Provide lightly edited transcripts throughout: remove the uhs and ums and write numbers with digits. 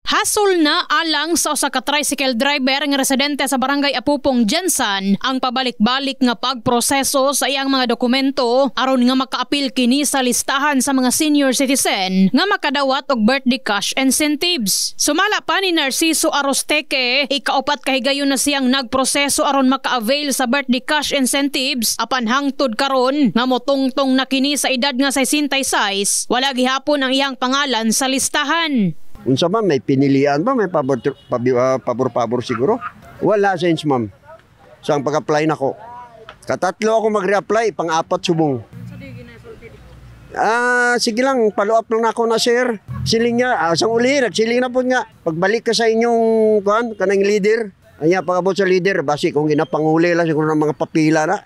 Hasol na alang sa usa ka tricycle driver nga residente sa barangay Apupong, Jensan ang pabalik-balik nga pagproseso sa iyang mga dokumento aron nga makaapil kini sa listahan sa mga senior citizen nga makadawat og birthday cash incentives. Sumala pa ni Narciso Arosteke, ikaupat kahigayon na siyang nagproseso aron maka-avail sa birthday cash incentives apan hangtod karon nga motungtong na kini sa edad nga 66, wala gihapon ang iyang pangalan sa listahan. Unsa man, may pinilian ba? May pabor siguro? Wala since ma'am. So ang pag-apply nako. Katatlo ako mag-reapply, pang-apat subong. Sige lang, follow up lang ako na sir. Siling niya, sang uli, nagsiling na po nga. Pagbalik ka sa inyong kanang leader, anya pag-abot sa leader, basi kung ginapanguli lang siguro ng mga papila na.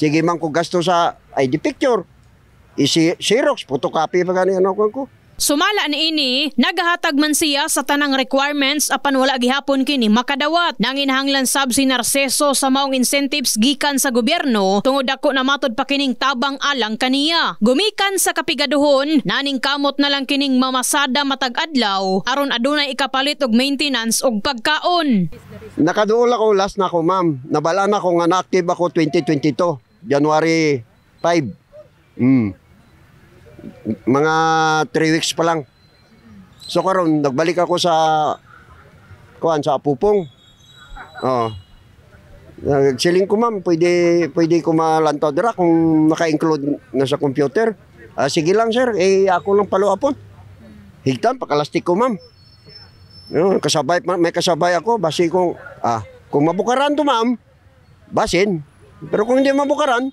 Sige man ko gasto sa ID picture. Xerox, photocopy pa gani ano ko. Sumala niini, nagahatag man siya sa tanang requirements apan wala gihapon kini makadawat. Nanginahanglan sab si Narciso sa maong incentives gikan sa gobyerno tungod dako na matod pa kining tabang alang kaniya. Gumikan sa kapigaduhon, naning kamot na lang kining mamasada matag adlaw aron adunay ikapalit og maintenance og pagkaon. Nakaduol ako last na ako ma'am. Nabala na ako nga na-active ako 2022, January 5. Mga 3 weeks pa lang. So karon nagbalik ako sa Apupong. Nagsiling ko ma'am, pwede ko malantaw dira kung naka-include na sa computer. Sige lang sir, ako lang follow upon. Higtan pakalastik ko ma'am. May kasabay ako, basi kung mabukaran to ma'am, basin. Pero kung hindi mabukaran,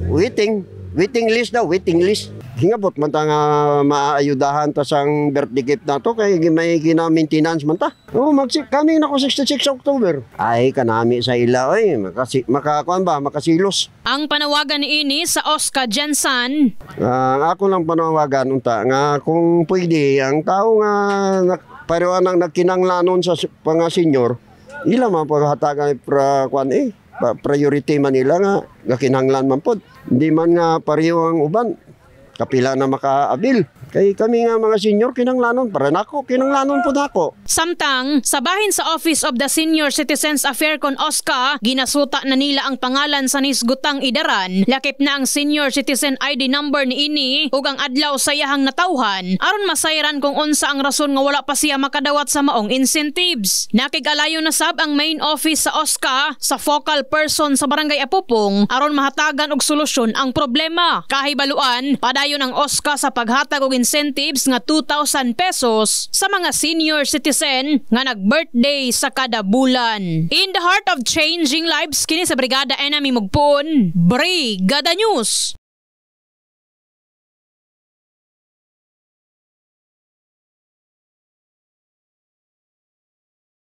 waiting list daw, waiting list. Hingabot man ta nga maayudahan ta sang birthday gift na to kay may gina-maintenance man ta. Kami na ko 66 October. Ay kanami sa ila oy, makasilos. Ang panawagan niini sa Oscar Jensan. Ako lang panawagan unta nga kung pwede ang tao nga pareho nang nagkinanglanon sa mga senior, ila man paghatagan priority man nila nga kinahanglan man pod. Hindi man nga pareho ang uban kapila na makaabil. Kay kami nga mga senior kinanglanon para nako kinanglanon pod ako. Samtang sa bahin sa Office of the Senior Citizens Affairs kon OSCA, ginasuta na nila ang pangalan sa nisgutang idaran, lakip na ang senior citizen ID number niini ug ang adlaw sa iyahang natawhan aron masayran kung unsa ang rason nga wala pa siya makadawat sa maong incentives. Nakig-alayo na sab ang main office sa OSCA sa focal person sa barangay Apupong aron mahatagan og solusyon ang problema. Kahibaluan, padayon ang OSCA sa paghatag og incentives nga 2,000 pesos sa mga senior citizen nga nag-birthday sa kada bulan. In the heart of changing lives, kini sa Brigada Enemy Mugpon, Brigada News.